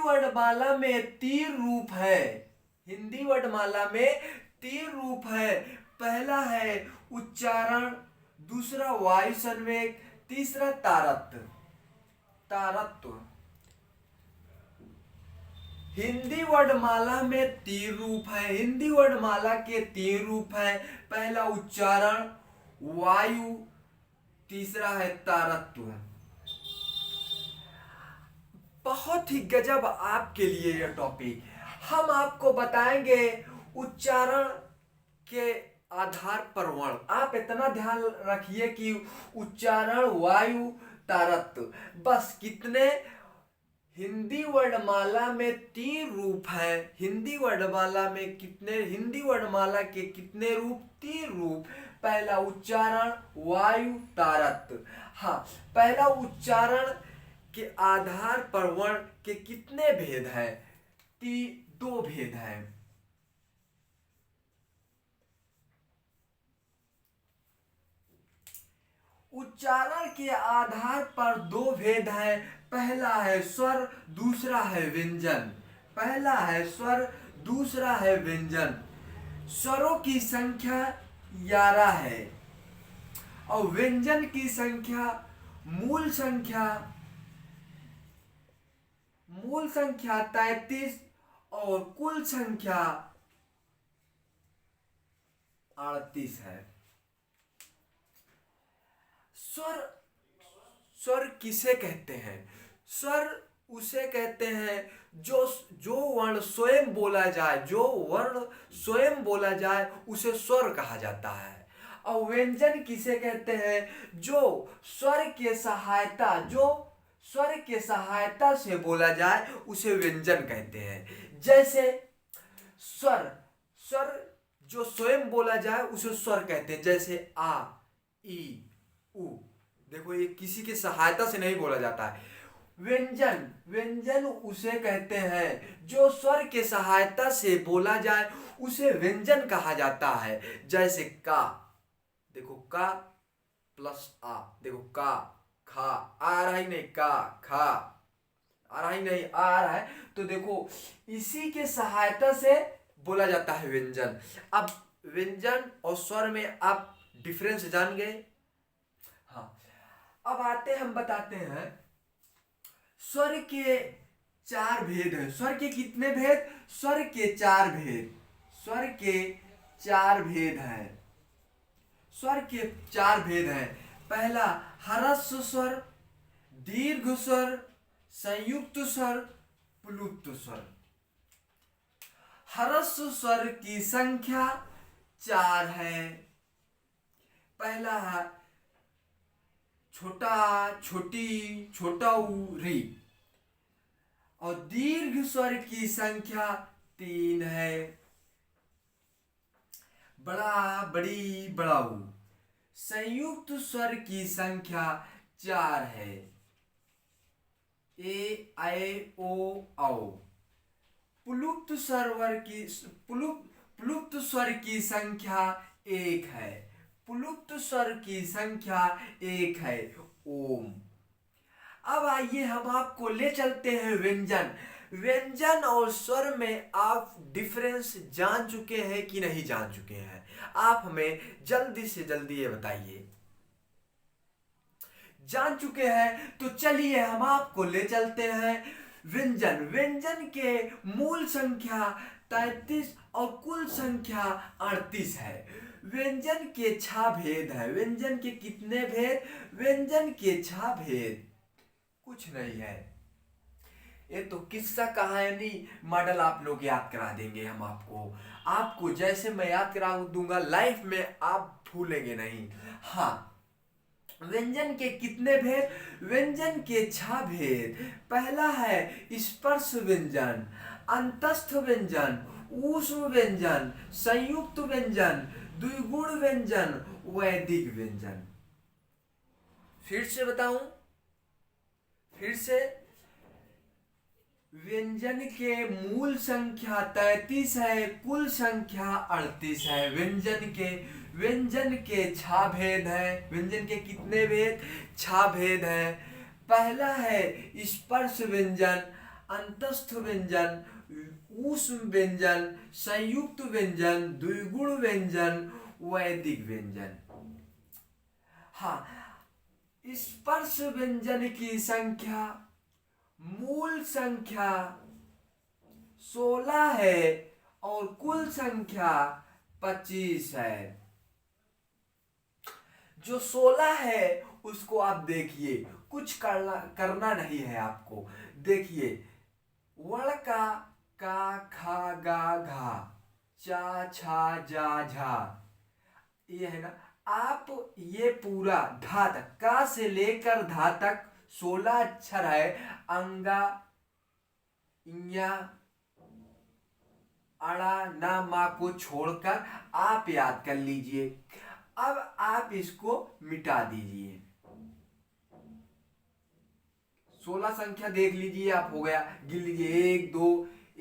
वर्णमाला में 3 रूप है। हिंदी वर्णमाला में 3 रूप है। पहला है उच्चारण, दूसरा वायु संवेग, तीसरा तारत्व। तारत्व हिंदी वर्णमाला में 3 रूप है। हिंदी वर्णमाला के 3 रूप है। पहला उच्चारण, वायु, तीसरा है तारत्व। बहुत ही गजब आपके लिए यह टॉपिक। हम आपको बताएंगे उच्चारण के आधार पर वर्ण। आप इतना ध्यान रखिए कि उच्चारण, वायु, तारत्व, बस कितने हिंदी वर्णमाला में 3 रूप है। हिंदी वर्णमाला में कितने, हिंदी वर्णमाला के कितने रूप? 3 रूप। पहला उच्चारण, वायु, तारत्व। हाँ, पहला उच्चारण के आधार पर वर्ण के कितने भेद हैं? 2 भेद हैं। उच्चारण के आधार पर 2 भेद हैं। पहला है स्वर, दूसरा है व्यंजन। पहला है स्वर, दूसरा है व्यंजन। स्वरों की संख्या 11 है और व्यंजन की संख्या मूल संख्या 33 और कुल संख्या 38 है। स्वर किसे कहते हैं? स्वर उसे कहते हैं जो वर्ण स्वयं बोला जाए, जो वर्ण स्वयं बोला जाए उसे स्वर कहा जाता है। और व्यंजन किसे कहते हैं? जो स्वर के सहायता से बोला जाए उसे व्यंजन कहते हैं। जैसे स्वर जो स्वयं बोला जाए उसे स्वर कहते हैं। जैसे आ, ई, उ। देखो, ये किसी की सहायता से नहीं बोला जाता है। व्यंजन उसे कहते हैं जो स्वर के सहायता से बोला जाए उसे व्यंजन कहा जाता है। जैसे का, देखो का प्लस आ, देखो का, खा, आ रहा ही नहीं, का, खा, आ रहा ही नहीं, आ रहा है, तो देखो इसी के सहायता से बोला जाता है व्यंजन। अब व्यंजन और स्वर में आप डिफरेंस जान गए। हाँ, अब हम बताते हैं स्वर के 4 भेद हैं। स्वर के कितने भेद? स्वर के 4 भेद। स्वर के 4 भेद हैं। स्वर के 4 भेद हैं। पहला ह्रस्व स्वर, दीर्घ स्वर, संयुक्त स्वर, प्लुप्त स्वर। ह्रस्व स्वर की संख्या 4 है। पहला है छोटा, छोटी, छोटा ऊ, री। और दीर्घ स्वर की संख्या 3 है। बड़ा, बड़ी, बड़ाऊ। संयुक्त स्वर की संख्या 4 है। ए, ऐ, ओ, औ। प्लुप्त स्वर की संख्या 1 है। प्लुप्त स्वर की संख्या 1 है, ओम। अब आइए हम आपको ले चलते हैं व्यंजन और स्वर में आप डिफरेंस जान चुके हैं कि नहीं जान चुके हैं? आप हमें जल्दी से जल्दी ये बताइए। जान चुके हैं तो चलिए हम आपको ले चलते हैं व्यंजन के मूल संख्या 33 और कुल संख्या 38 है। व्यंजन के 6 भेद है। व्यंजन के कितने भेद? व्यंजन के 6 भेद। कुछ नहीं है, ये तो किस्सा कहानी मॉडल आप लोग याद करा देंगे हम आपको जैसे मैं याद करा दूंगा, लाइफ में आप भूलेंगे नहीं। हाँ, व्यंजन के कितने भेद? व्यंजन के 6 भेद। पहला है स्पर्श व्यंजन, अंतस्थ व्यंजन, ऊष्म व्यंजन, संयुक्त व्यंजन, द्विगुण व्यंजन, वैदिक व्यंजन। फिर से बताऊं, फिर से व्यंजन के मूल संख्या 33 है, कुल संख्या 38 है। व्यंजन के 6 भेद है। व्यंजन के कितने भेद? 6 भेद है। पहला है स्पर्श व्यंजन, अंतस्थ व्यंजन, ऊष्म व्यंजन, संयुक्त व्यंजन, द्विगुण व्यंजन, वैदिक व्यंजन। हाँ, स्पर्श व्यंजन की संख्या, मूल संख्या 16 है और कुल संख्या 25 है। जो 16 है उसको आप देखिए, कुछ करना नहीं है आपको। देखिए, वर्ण का खा गा घा, चा छा जा झा, ये है ना। आप ये पूरा धा तक, का से लेकर धा तक 16 अक्षर है। अंगा, इया, अड़ा, ना, मा को छोड़कर आप याद कर लीजिए। अब आप इसको मिटा दीजिए। 16 संख्या देख लीजिए आप, हो गया। गिन लीजिए,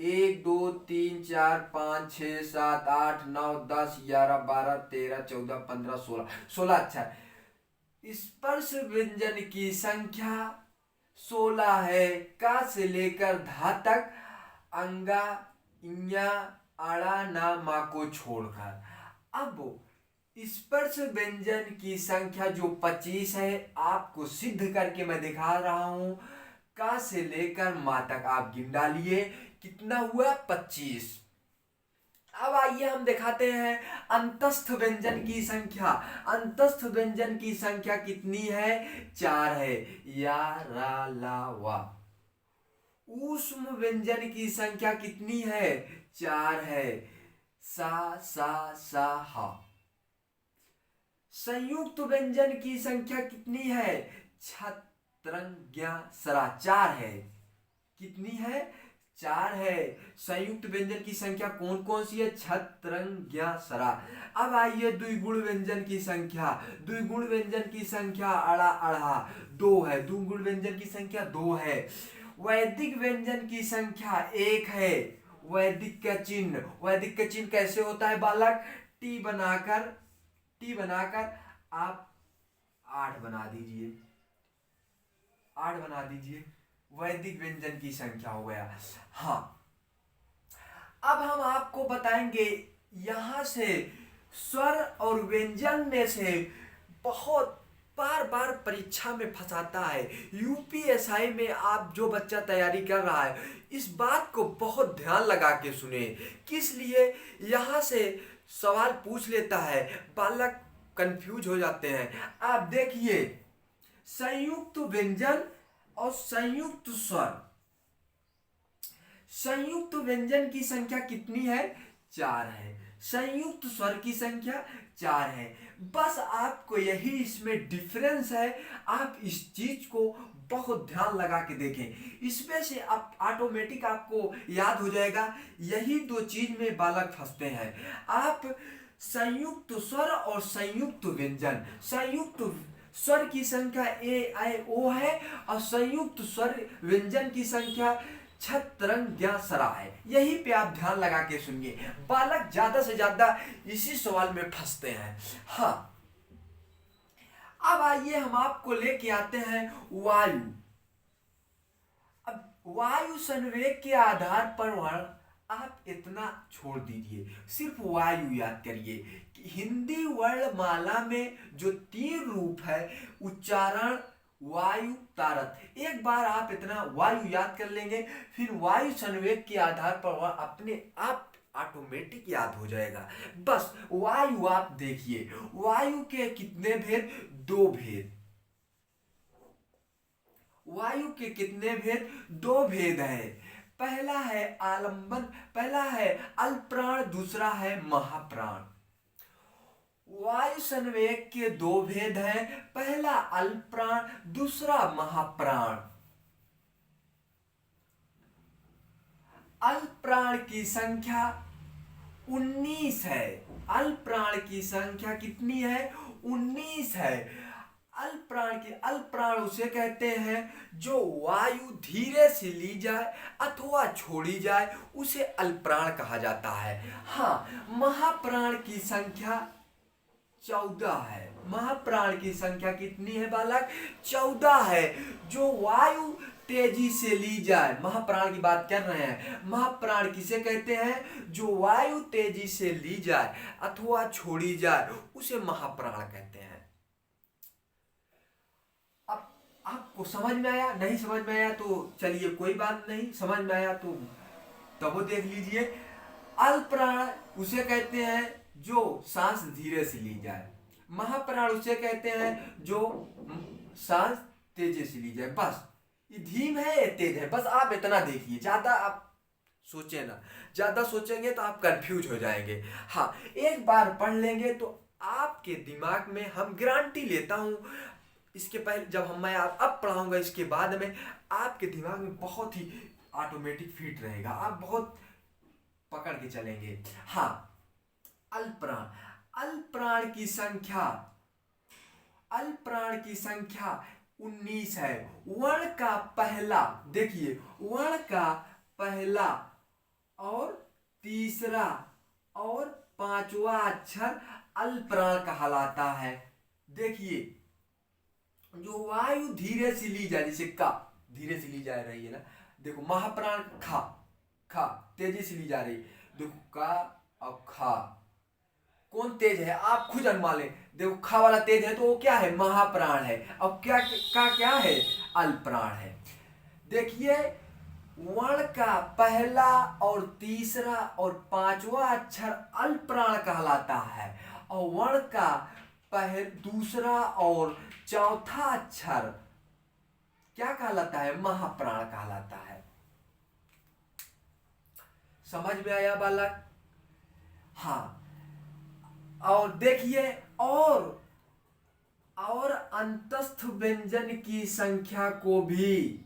1 2 3 4 5 6 7 8 9 10 11 12 13 14 15 16, 16 अक्षर। स्पर्श व्यंजन की संख्या 16 है, का से लेकर धा तक, अंगा, इया, आड़ा, ना, मा को छोड़कर। अब स्पर्श व्यंजन की संख्या जो 25 है, आपको सिद्ध करके मैं दिखा रहा हूं। का से लेकर मा तक आप गिन डालिए, कितना हुआ? 25। अब आइए हम दिखाते हैं अंतस्थ व्यंजन की संख्या। अंतस्थ व्यंजन की संख्या कितनी है? 4 है। या, रा, ला, वा। ऊष्म व्यंजन की संख्या कितनी है? 4 है। सा, सा, हा। संयुक्त व्यंजन की संख्या कितनी है? छत्रंग्या सरा, 4 है। कितनी है? 4 है। संयुक्त व्यंजन की संख्या कौन कौन सी है? छत्रंग्या सरा। अब आइए द्विगुण व्यंजन की संख्या। द्विगुण व्यंजन की संख्या अड़ा, अढ़ा, 2 है। द्विगुण व्यंजन की संख्या 2 है। वैदिक व्यंजन की संख्या 1 है। वैदिक का चिन्ह, वैदिक का चिन्ह कैसे होता है बालक? टी बनाकर आप 8 बना दीजिए, 8 बना दीजिए। वैदिक व्यंजन की संख्या हो गया। हाँ, अब हम आपको बताएंगे, यहां से स्वर और व्यंजन में से बहुत बार बार परीक्षा में फंसाता है। यूपीएसआई में आप जो बच्चा तैयारी कर रहा है, इस बात को बहुत ध्यान लगा के सुने। किस लिए? यहां से सवाल पूछ लेता है, बालक कंफ्यूज हो जाते हैं। आप देखिए, संयुक्त व्यंजन और संयुक्त स्वर। संयुक्त व्यंजन की संख्या कितनी है? 4 है। संयुक्त स्वर की संख्या 4 है। बस आपको यही इसमें डिफरेंस है। आप इस चीज को बहुत ध्यान लगा के देखें, इसमें से आप ऑटोमेटिक आपको याद हो जाएगा। यही 2 चीज में बालक फंसते हैं। आप संयुक्त स्वर और संयुक्त व्यंजन, संयुक्त स्वर की संख्या ए, आई, ओ है और संयुक्त स्वर व्यंजन की संख्या छत्रंग्या सरा है। यही पे आप ध्यान लगा के सुनिए, बालक ज्यादा से ज्यादा इसी सवाल में फंसते हैं। हाँ, अब आइए हम आपको लेके आते हैं वायु। अब वायु संवेग के आधार पर वर्ण आप इतना छोड़ दीजिए, सिर्फ वायु याद करिए कि हिंदी वर्णमाला में जो 3 रूप है, उच्चारण, वायु, तारत। एक बार आप इतना वायु याद कर लेंगे, फिर वायु संवेग के आधार पर वह अपने आप ऑटोमेटिक याद हो जाएगा। बस वायु आप देखिए, वायु के कितने भेद? 2 भेद। वायु के कितने भेद? 2 भेद है। पहला है आलंबन, पहला है अल्पप्राण, दूसरा है महाप्राण। वायु संवेग के 2 भेद हैं, पहला अल्पप्राण, दूसरा महाप्राण। अल्पप्राण की संख्या 19 है। अल्पप्राण की संख्या कितनी है? 19 है। अल्पप्राण उसे कहते हैं जो वायु धीरे से ली जाए अथवा छोड़ी जाए, उसे अल्पप्राण कहा जाता है। हाँ, महाप्राण की संख्या 14 है। महाप्राण की संख्या कितनी है बालक? 14 है। जो वायु तेजी से ली जाए, महाप्राण की बात कर रहे हैं। महाप्राण किसे कहते हैं? जो वायु तेजी से ली जाए अथवा छोड़ी जाए उसे महाप्राण कहते हैं। अब आपको समझ में आया? नहीं समझ में आया तो चलिए कोई बात नहीं, समझ में आया तो तब वो देख लीजिए। अल्पप्राण उसे कहते हैं जो सांस धीरे से ली जाए, महाप्राण उसे कहते हैं जो सांस तेजी से ली जाए। बस ये धीम है ये तेज है, बस आप इतना देखिए, ज्यादा आप सोचे ना, ज्यादा सोचेंगे तो आप कंफ्यूज हो जाएंगे। हाँ, एक बार पढ़ लेंगे तो आपके दिमाग में, हम गारंटी लेता हूं, इसके पहले जब मैं अब पढ़ाऊंगा इसके बाद में आपके दिमाग में बहुत ही ऑटोमेटिक फिट रहेगा, आप बहुत पकड़ के चलेंगे। हाँ, अल्पप्राण, अल्पप्राण की संख्या, अल्पप्राण की संख्या 19 है। वर्ण का पहला, देखिए वर्ण का पहला और तीसरा और पांचवा अक्षर अल्पप्राण कहलाता है। देखिए जो वायु धीरे से ली जाए, जैसे का धीरे से ली जा रही है ना, देखो महाप्राण खा, खा तेजी से ली जा रही, देखो का और खा कौन तेज है आप खुद अनुमान लें। देखो खा वाला तेज है तो वो क्या है? महाप्राण है। अब क्या का क्या है? अल्पप्राण है। देखिए वर्ण का पहला और तीसरा और पांचवा अक्षर अल्पप्राण कहलाता है, और वर्ण का दूसरा और चौथा अक्षर क्या कहलाता है? महाप्राण कहलाता है। समझ में आया बालक? हाँ, और देखिए और अंतस्थ व्यंजन की संख्या को भी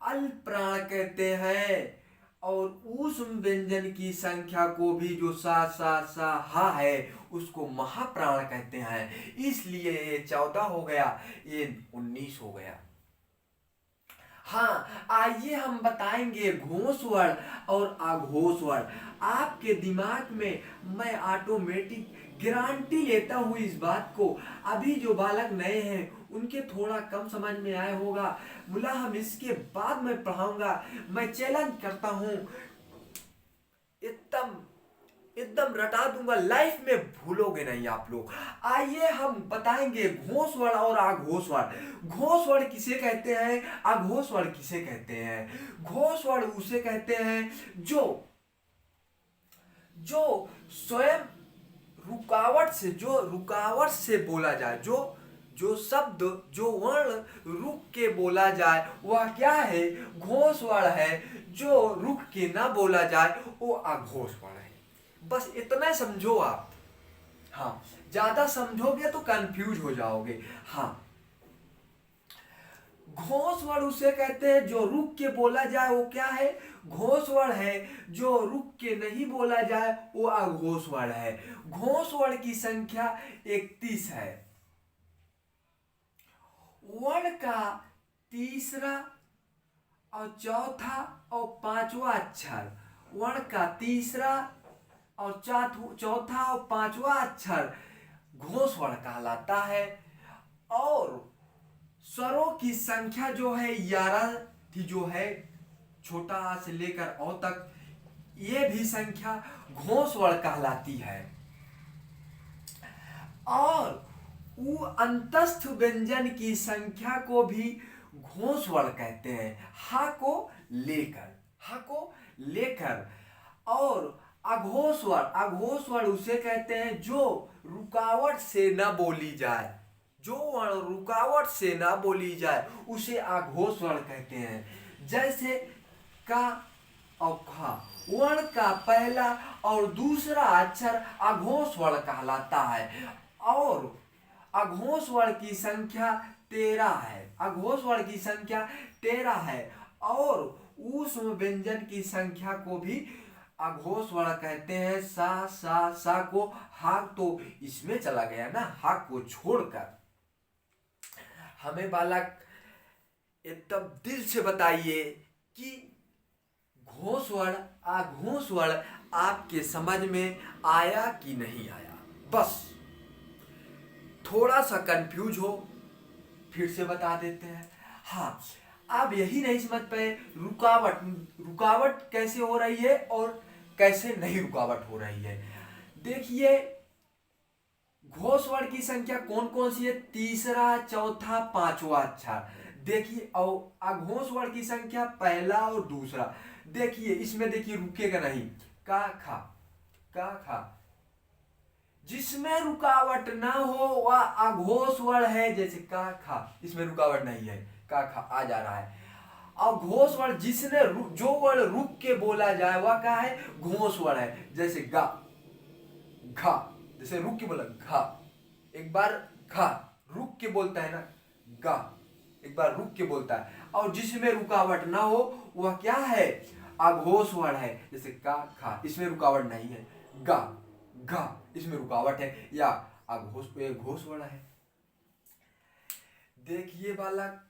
अल्पप्राण कहते हैं, और ऊष्म व्यंजन की संख्या को भी, जो सा सा सा हा है, उसको महाप्राण कहते हैं। इसलिए ये 14 हो गया, ये 19 हो गया। हाँ, आइए हम बताएंगे घोष वर्ण और अघोष वर्ण। आपके दिमाग में मैं ऑटोमेटिक गारंटी लेता हूँ इस बात को, अभी जो बालक नए हैं उनके थोड़ा कम समझ में आया होगा, बोला हम इसके बाद में पढ़ाऊंगा। मैं चैलेंज करता हूँ, एकदम एकदम रटा दूंगा, लाइफ में भूलोगे नहीं आप लोग। आइए हम बताएंगे घोष वर्ण और अघोष वर्ण। घोष वर्ण किसे कहते हैं? अघोष वर्ण किसे कहते हैं? घोष वर्ण उसे कहते हैं जो स्वयं रुकावट से बोला जाए, जो शब्द, जो वर्ण रुक के बोला जाए वह क्या है? घोष वर्ण है। जो रुक के ना बोला जाए वो अघोष वर्ण है। बस इतना समझो आप। हाँ, ज्यादा समझोगे तो कंफ्यूज हो जाओगे। हाँ, घोष वर्ण उसे कहते हैं जो रुक के बोला जाए, वो क्या है? घोष वर्ण है। जो रुक के नहीं बोला जाए वो अघोष वर्ण है। घोष वर्ण की संख्या 31 है। वर्ण का तीसरा और चौथा और पांचवा अक्षर, वर्ण का तीसरा और चौथा और पांचवा अक्षर घोष वर्ण कहलाता है। और स्वरों की संख्या जो है 11 थी, जो है छोटा आ से लेकर औ तक, ये भी संख्या घोष वर्ण कहलाती है। और वो अंतस्थ व्यंजन की संख्या को भी घोष वर्ण कहते हैं, हा को लेकर। और अघोष वर्ण उसे कहते हैं जो रुकावट से न बोली जाए, जो वर्ण रुकावट से ना बोली जाए उसे अघोष वर्ण कहते हैं। जैसे का और खा, वर्ण का पहला और दूसरा अक्षर अघोष वर्ण कहलाता है, और अघोष वर्ण की संख्या 13 है। अघोष वर्ण की संख्या 13 है। और ऊष्म व्यंजन की संख्या को भी अघोष वर्ण कहते हैं। सा को हा तो इसमें चला गया ना, हा को छोड़कर। हमें बालक एकदम दिल से बताइए कि घोष वर्ण अघोष वर्ण आपके समझ में आया कि नहीं आया। बस थोड़ा सा कंफ्यूज हो, फिर से बता देते हैं। हाँ, आप यही नहीं समझ पाए रुकावट रुकावट कैसे हो रही है और कैसे नहीं रुकावट हो रही है। देखिए घोष वर्ण की संख्या कौन कौन सी है, तीसरा, चौथा, पांचवा अक्षर। देखिए और अघोष वर्ण की संख्या पहला और दूसरा। देखिए इसमें देखिए रुकेगा नहीं, का खा, का खा। जिसमें रुकावट ना हो वह अघोष वर्ण है, जैसे का खा, इसमें रुकावट नहीं है, का खा आ जा रहा है। और घोष वर्ण जिसने जो वर्ण रुक के बोला जाए वह क्या है, घोष वर्ण है। जैसे गा, घा, जैसे रुक के बोला घा, एक बार घा रुक के बोलता है ना, गा एक बार रुक के बोलता है। और जिसमें रुकावट ना हो वह क्या है, अघोष वर्ण है। जैसे का खा, इसमें रुकावट नहीं है। गा, घा, इसमें रुकावट है या अघोष घोष वर्ण है। देखिए बालक